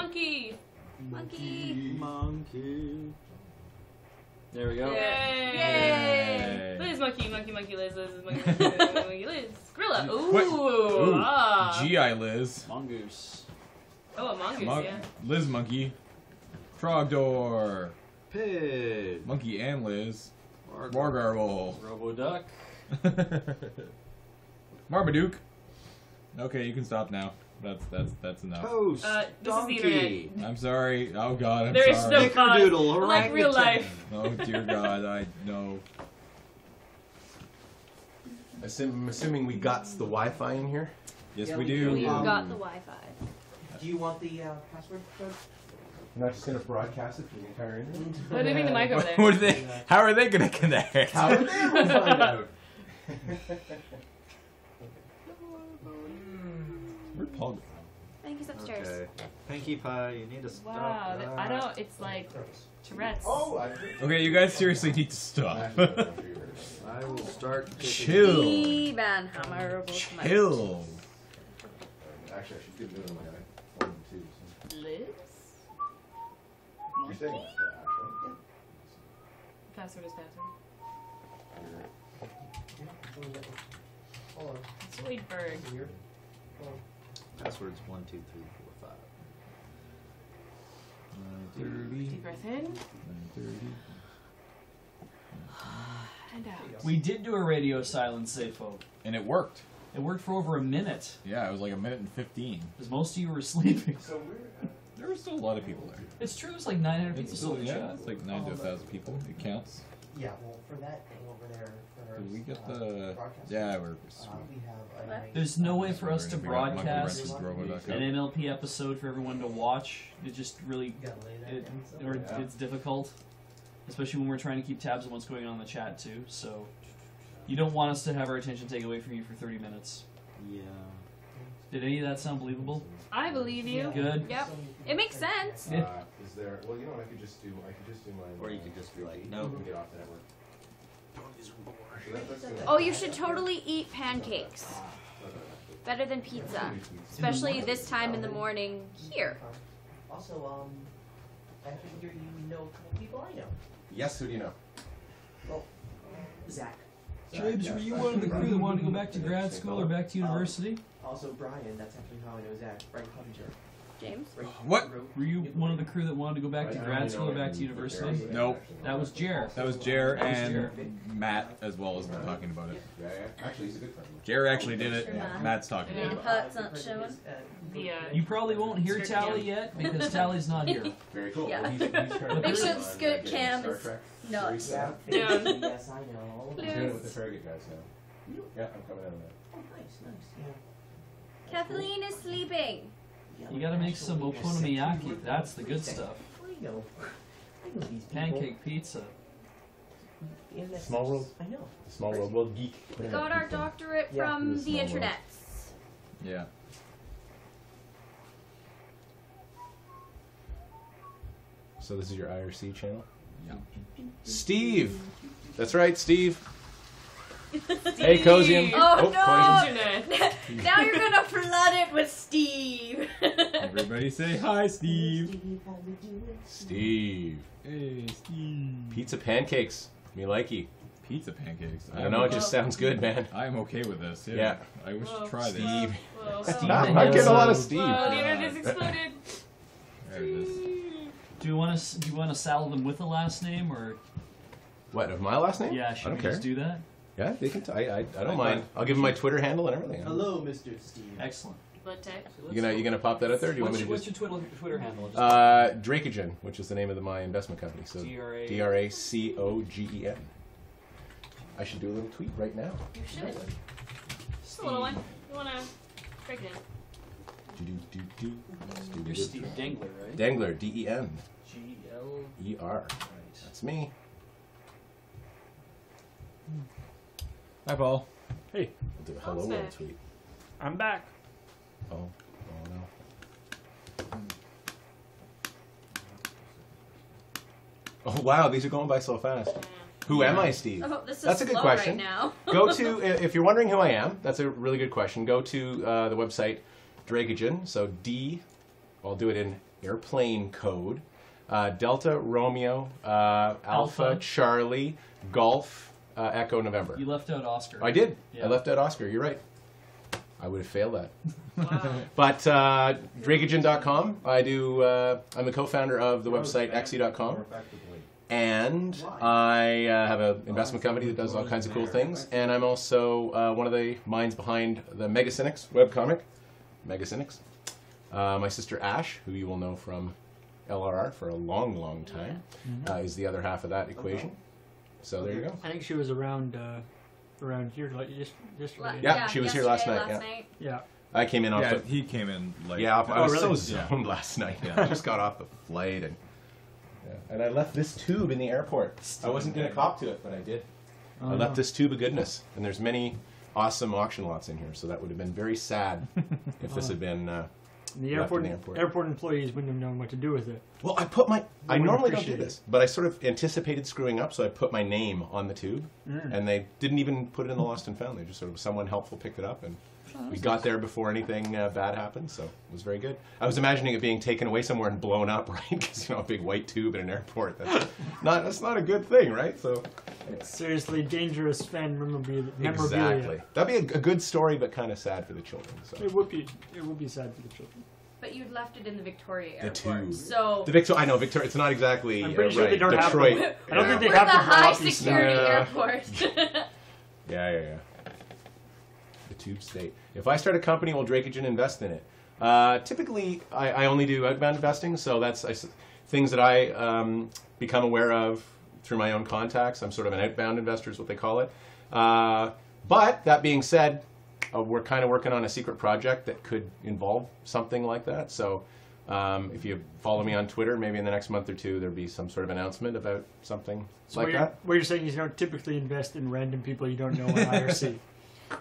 Monkey. Monkey. There we go. Yay! Liz, monkey, Liz, monkey, Liz, monkey, Liz. Gorilla. Ooh. G.I. Liz. Mongoose. Oh, a mongoose, yeah. Liz monkey. Trogdor. Pig. Monkey and Liz. Wargarble. Robo-duck. Marmaduke. Okay, you can stop now. That's enough. Toast. This is the internet. I'm sorry. Oh God, I'm there is sorry. no cause. Snickerdoodle, Like real life. Oh dear God, I know. I'm assuming we got the Wi-Fi in here. Yes, Yeah, we we do. do. We've got the Wi-Fi. Do you want the password code? I'm not just gonna broadcast it for the entire internet. What do they bring the mic over there? What are they? How are they gonna connect? How would they ever find out? Where'd Paul go? I think he's upstairs. Okay. Pinkie Pie, you need to stop. Wow, that. I don't. It's like Tourette's. Oh, Okay, you guys seriously need to stop. I will start. Chill. Steve and Hammer. Chill. Actually, I should give it to my phone too. Liz? You're saying Monkey? that, right? Password is password. Hold on. Sweet bird. Weird. Password's 1, 2, 3, 4, 5. 9:30. Deep breath in 9:30. and out. We did do a radio silence, say folk. And it worked. It worked for over a minute, Yeah, it was like a minute and 15. because most of you were sleeping. So we're There were still a lot of people there. It's true, it's like 900 people It's still still, in the yeah, chat. it's like 9 to 1,000 people. It counts. Yeah, well, for that thing over there, for Did we get the? broadcast, Yeah, we're. we have a nice, There's no way for us to We're gonna figure out broadcast monkey an MLP episode for everyone to watch. It just really, You gotta lay that it, down some. or it's difficult, especially when we're trying to keep tabs on what's going on in the chat too. So, you don't want us to have our attention taken away from you for 30 minutes. Yeah. Did any of that sound believable? I believe you. Good. Yep. It makes sense. Yeah. Is there? Well, you know, I could just do mine. Or you could just be like, no, nope. get off the network. So that's Oh, you should totally eat pancakes. Better than pizza. Especially this time in the morning here. Also, I figure you know a couple people I know. Yes, who do you know? Well, Zach. James, were you one of the crew that wanted to go back to grad school or back to university? Also, Brian. That's actually how I know Zach. Brian Clevenger. James? What? Were you one of the crew that wanted to go back to grad school or back to university? Nope. That was Jer. That was Jer That was and Jer. Matt as well as talking about it. Yeah, actually, he's a good friend. Jer actually did it. Matt's talking Yeah. about it. Hurt's not showing. The, You probably won't hear Skirt Tally cam. yet because Tally's not here. Very cool. Yeah. Well, he's trying Make to sure on, the skirt getting cam Star is Trek nuts. series. Yeah. Yes, I know. He's doing it with the Farragut guys now. Yeah, I'm coming out of that. Oh, nice, nice. Yeah. Kathleen is sleeping. You gotta make some okonomiyaki. That's the good stuff. I know. I know these people. Pancake pizza. Yeah, that's- Small world. I know. Small world, well, geek. We got our doctorate Yeah. from This the is small world. internets. Yeah. So this is your IRC channel? Yeah. Steve! That's right, Steve. Hey, Cosium. Oh, Poison. no! internet. Now you're gonna flood it with Steve. Everybody say hi, Steve. Steve. Hey, Steve. Pizza pancakes. Me likey. Pizza pancakes. I don't know, it just sounds good, man. I am okay with this. Yeah. Yeah. I wish Whoa. to try this. Steve. Whoa. Steve. I'm getting a lot of Steve. Whoa, the internet is exploded. There it is. Do you want to saddle them with a last name or? What, of my last name? Yeah, I should don't we care. just do that? Yeah, they can. I don't mind. I'll give them my Twitter handle and everything. Hello, Mr. Steve. Excellent. Blood tech. You gonna pop that out there? Or do you want me to What's just? your Twitter handle? Just Dracogen, which is the name of my investment company. So DRA. DRACOGEN. I should do a little tweet right now. You should. Just a little one. You wanna break it in? You're Steve Dengler, right? Dengler, DEN. GL. ER. That's me. Hi, Paul. Hey. We'll do a hello Paul's world back. tweet. I'm back. Oh. Oh no. Oh wow, these are going by so fast. Who am I, Steve? Oh, this is That's a good slow question. right now. Go to, if you're wondering who I am, that's a really good question. Go to the website Dracogen, so I'll do it in airplane code. Delta Romeo Alpha Charlie Golf Echo November. You left out Oscar. I did. Yeah. I left out Oscar. You're right. I would have failed that. Wow. But Drakeagen.com. I'm the co-founder of the website Xe.com. And I have an investment company that does all kinds of cool things. And I'm also one of the minds behind the Mega Cynics webcomic. Mega Cynics. My sister Ash, who you will know from LRR for a long, long time, is the other half of that equation. So there you go. I think she was around here like yesterday. Yeah, she was here last night. Yeah. I came in off the... he came in late. Yeah, I was really? so zoned last night. I just got off the flight and I left this tube in the airport. I wasn't going to cop to it, but I did. I left this tube of goodness, and there's many awesome auction lots in here, so that would have been very sad if this had been The left in airport, the airport. airport employees wouldn't have known what to do with it. Well, I put my... I normally don't do appreciate this, but I sort of anticipated screwing up, so I put my name on the tube, and they didn't even put it in the lost and found. They just sort of, someone helpful picked it up, and we got there before anything bad happened, so it was very good. I was imagining it being taken away somewhere and blown up, right? Because, you know, a big white tube in an airport, that's not a good thing, right? So Seriously, dangerous fan memorabilia. exactly. That'd be a good story, but kind of sad for the children. So. It would be sad for the children. But you'd left it in the Victoria The airport, tube. so I know, Victoria. It's not exactly I'm pretty sure right. they don't Detroit. have them. I don't think they we're have the to high blow up these security Yeah. airport. Yeah. The tube state. If I start a company, will Drakeagen invest in it? Typically, I only do outbound investing, so that's things that I become aware of through my own contacts. I'm sort of an outbound investor is what they call it. But that being said, we're kind of working on a secret project that could involve something like that. So if you follow me on Twitter, maybe in the next month or two, there'll be some sort of announcement about something like that. What you're saying is you don't typically invest in random people you don't know on IRC.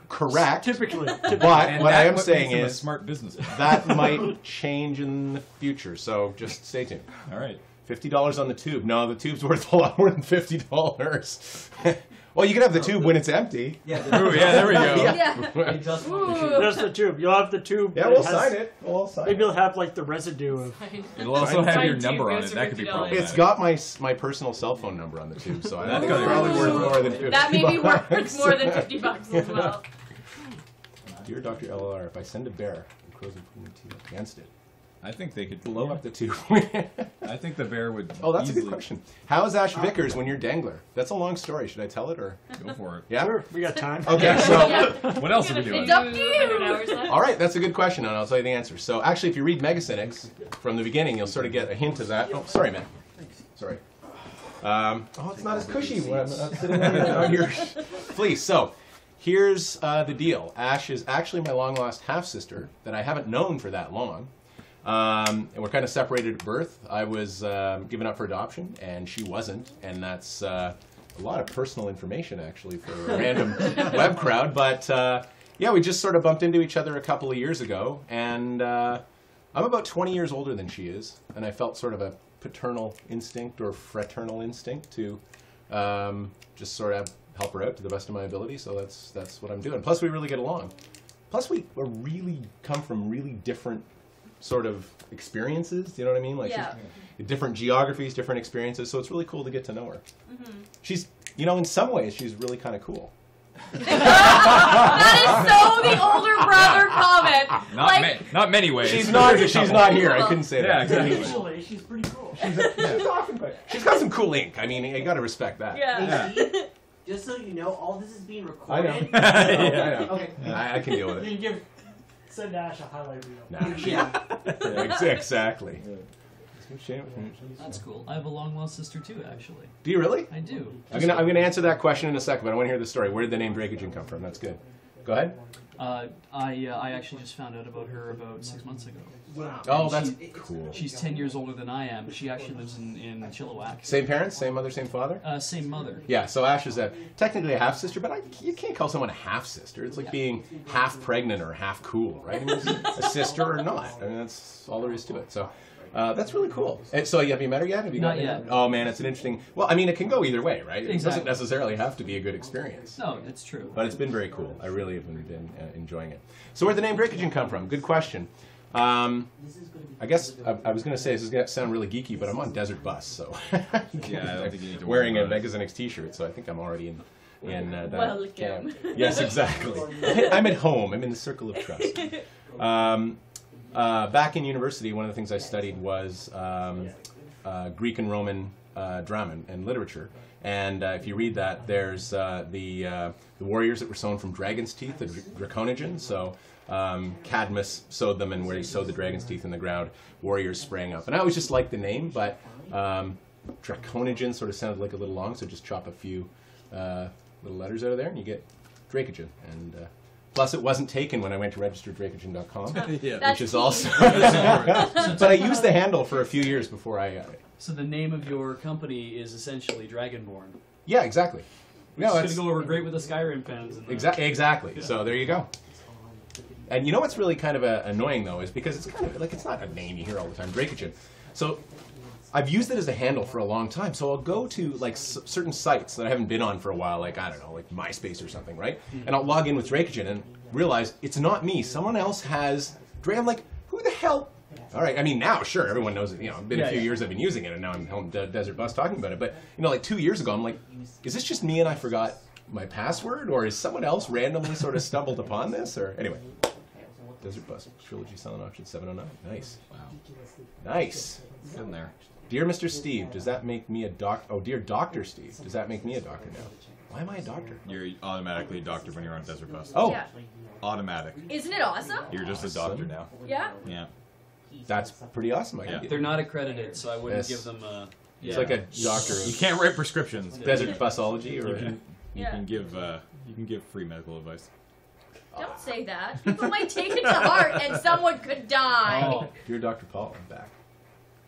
Correct. Typically. But And what I am makes saying him a is smart businessman. that might change in the future. So just stay tuned. All right. $50 on the tube. No, the tube's worth a lot more than $50. Well, you can have the tube when it's empty. Yeah, Ooh, yeah, there we go. It does Ooh. There's the tube. You'll have the tube. Yeah, that we'll has- sign it. We'll sign Maybe it. it'll have like the residue of. It'll also have Sign your tube number on goes it. for That could be $50. problematic. It's got my personal cell phone number on the tube, so That's it's gotta be probably worth more than $50. That may be worth more than $50 as well. Dear Dr. LLR, if I send a bear, the crows would put the tube against it. I think they could Blow up the tube. I think the bear would. Oh, that's a good easily question. How is Ash Vickers when you're Dangler? That's a long story. Should I tell it or? Go for it. Yeah. Sure, we got time. Okay, so. Yeah. What else are we It's doing? up to you. 100 hours left. All right, that's a good question, and I'll tell you the answer. So actually, if you read Mega Cynics from the beginning, you'll sort of get a hint of that. Oh, sorry, man. Sorry. Oh, it's not as cushy when I'm sitting on your fleece. So here's the deal. Ash is actually my long-lost half-sister that I haven't known for that long. And we're kind of separated at birth. I was given up for adoption, and she wasn't, and that's a lot of personal information, actually, for a random web crowd. But yeah, we just sort of bumped into each other a couple of years ago, and I'm about 20 years older than she is, and I felt sort of a paternal instinct or fraternal instinct to just sort of help her out to the best of my ability. So that's what I'm doing. Plus, we really get along. Plus, we really come from really different sort of experiences. Do you know what I mean? Like Yeah. she's different geographies, different experiences. So it's really cool to get to know her. She's, you know, in some ways, she's really kind of cool. That is so the older brother comment. Not many ways. She's not here. I couldn't say Yeah, that. exactly. Usually, she's pretty cool. She's often quite. She's got some cool ink. I mean, you got to respect that. Yeah. Hey, just so you know, all this is being I know. recorded. I know. Okay. I can deal with You it. can send Ash a highlight reel. Nah, Yeah. exactly. That's cool. I have a long lost sister too, actually. Do you really? I do. I'm gonna answer that question in a second, but I want to hear the story. Where did the name Drakeagen come from? That's good. Go ahead. I actually just found out about her about 6 months ago. Oh, that's cool. She's 10 years older than I am. She actually lives in Chilliwack. Same parents, same mother, same father? Same mother. Yeah, so Ash is technically a half-sister, but you can't call someone a half-sister. It's like being half pregnant or half cool, right? I mean, it's a sister or not. I mean, that's all there is to it. So that's really cool. And so have you met her yet? Have you Not yet. Oh, man, it's an interesting... Well, I mean, it can go either way, right? It doesn't Exactly. necessarily have to be a good experience. No, it's true. But it's been very cool. I really have been enjoying it. So where'd the name Drakeagen come from? Good question. I guess I was going to say this is going to sound really geeky, but I'm on Desert Bus, so Yeah, I don't think you need to wearing worry a about it. Megazinix T-shirt, so I think I'm already in that Welcome. camp. Yes, exactly. I'm at home. I'm in the circle of trust. Back in university, one of the things I studied was Greek and Roman drama and literature. And if you read that, there's the warriors that were sewn from dragon's teeth, the Draconigens. So Cadmus sewed them, and where he sewed the dragon's teeth in the ground, warriors sprang up. And I always just liked the name, but Draconigen sort of sounded like a little long, so just chop a few little letters out of there, and you get Dracogen. And plus, it wasn't taken when I went to register Dracogen.com, Yeah. which is also. But I used the handle for a few years before I. So the name of your company is essentially Dragonborn. Yeah, exactly. It's going to go over great with the Skyrim fans. And Exactly. So there you go. And you know what's really kind of annoying though is because it's kind of like it's not a name you hear all the time, Dracogen. So I've used it as a handle for a long time. So I'll go to like certain sites that I haven't been on for a while, like I don't know, like MySpace or something, right? And I'll log in with Dracogen and realize it's not me. Someone else has Dra. I'm like, who the hell? All right, I mean now, sure, everyone knows it. You know, it's been a few years I've been using it, and now I'm home Desert Bus talking about it. But you know, like 2 years ago, I'm like, is this just me and I forgot my password, or is someone else randomly sort of stumbled upon this? Or anyway, Desert Bus Trilogy selling auction 709. Nice. Wow. Nice. In there. Dear Mr. Steve, does that make me a doc? Oh, dear Dr. Steve, does that make me a doctor now? Why am I a doctor? You're automatically a doctor when you're on Desert Bus. Oh, Yeah. Automatic. Isn't it awesome? You're just a doctor now. Yeah. Yeah. that's pretty awesome. I Yeah. think. They're not accredited, so I wouldn't Yes. give them a... It's like a doctor You of can't write prescriptions. Desert Busology, You or can, you Yeah. can give free medical advice. Don't say that. People might take it to heart, and someone could die. Oh, dear Dr. Paul, I'm back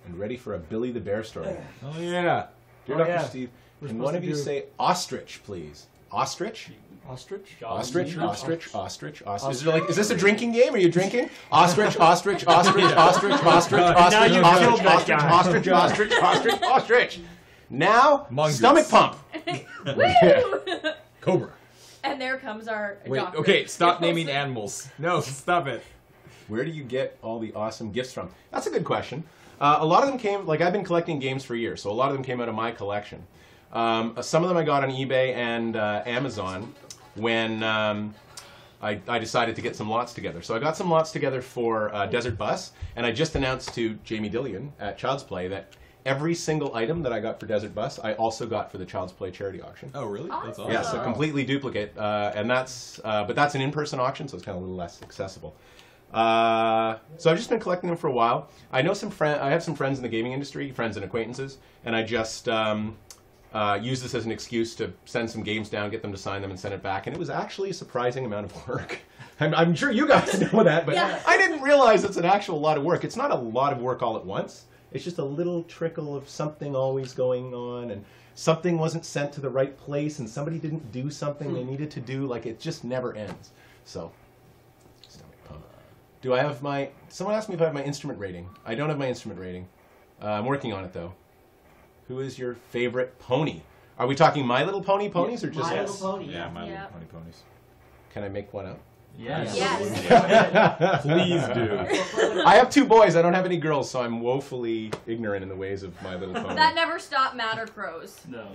and ready for a Billy the Bear story. Oh yeah. Dear Oh, Dr. yeah. Steve, We're can supposed one to of you do- say ostrich, please? Ostrich? Ostrich? Ostrich, ostrich, ostrich, ostrich. Is this a drinking game? Are you drinking? Ostrich, ostrich, ostrich, ostrich, ostrich, Now ostrich, you ostrich, killed that ostrich, guy. ostrich, ostrich, ostrich, ostrich. Now, Mongoose. stomach pump. Woo! Cobra. And there comes our Wait. doctor. Okay. Stop naming animals. No. Stop it. Where do you get all the awesome gifts from? That's a good question. A lot of them came, like I've been collecting games for years, so a lot of them came out of my collection. Some of them I got on eBay and Amazon when I decided to get some lots together. So I got some lots together for Desert Bus, and I just announced to Jamie Dillion at Child's Play that every single item that I got for Desert Bus, I also got for the Child's Play charity auction. Oh really? That's awesome. Yeah, so completely duplicate, and that's but that's an in-person auction, so it's kind of a little less accessible. So I've just been collecting them for a while. I know I have some friends in the gaming industry, friends and acquaintances, and I just use this as an excuse to send some games down, get them to sign them, and send it back. And it was actually a surprising amount of work. I'm sure you guys know that, but Yeah. I didn't realize it's an actual lot of work. It's not a lot of work all at once. It's just a little trickle of something always going on, and something wasn't sent to the right place, and somebody didn't do something they needed to do. Like, it just never ends. So, stomach pump. Do I have my... Someone asked me if I have my instrument rating. I don't have my instrument rating. I'm working on it, though. Who is your favorite pony? Are we talking My Little Pony ponies, or just... My Little Pony. Yeah, My Yeah. Little Pony Ponies. Can I make one up? Yes. Yes. Please do. I have 2 boys. I don't have any girls, so I'm woefully ignorant in the ways of My Little Pony. That never stopped Matter Crows. No.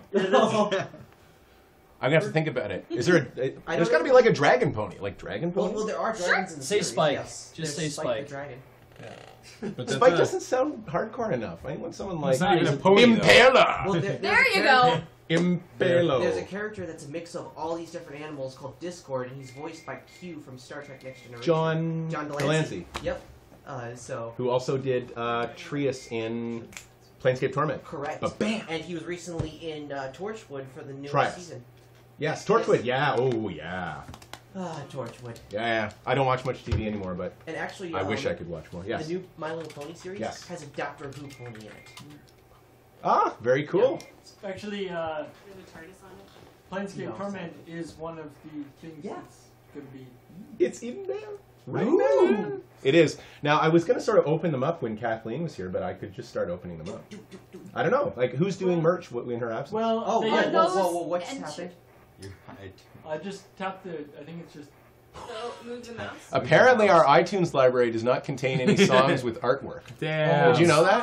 I'm gonna have to think about it. Is there a... I there's don't got to be know. like a dragon pony. Like dragon pony? Well, there are dragons in the Say series, Spike. yes. Just There's say Spike Spike. the dragon. But that's Spike a- doesn't sound hardcore enough. I want someone like... It's not even a pony, though. Impaler! Well, There you go. Impalo. There's a character that's a mix of all these different animals called Discord, and he's voiced by Q from Star Trek Next Generation. John Delancey. Delancey, Yep. So who also did Trius in Planescape Torment. correct. Ba-bam! And he was recently in Torchwood for the newest Trials. season. Yes, Torchwood. Yeah. Oh, yeah. Torchwood. Yeah. I don't watch much TV anymore, but And actually, I wish I could watch more. Yes. The new My Little Pony series Yes. has a Doctor Who pony in it. Ah, very cool. Actually, Planescape No. Torment is one of the things Yeah. that's going to be... It's even there. Right Ooh. now. It is. Now, I was going to sort of open them up when Kathleen was here, but I could just start opening them up. I don't know. Like, who's doing merch in her absence? Well, Oh, they whoa, get whoa, those whoa, whoa, what's and happened? I just tapped the... I think it's just... So, move the mouse. Apparently, our iTunes library does not contain any songs with artwork. Damn. Did you know that?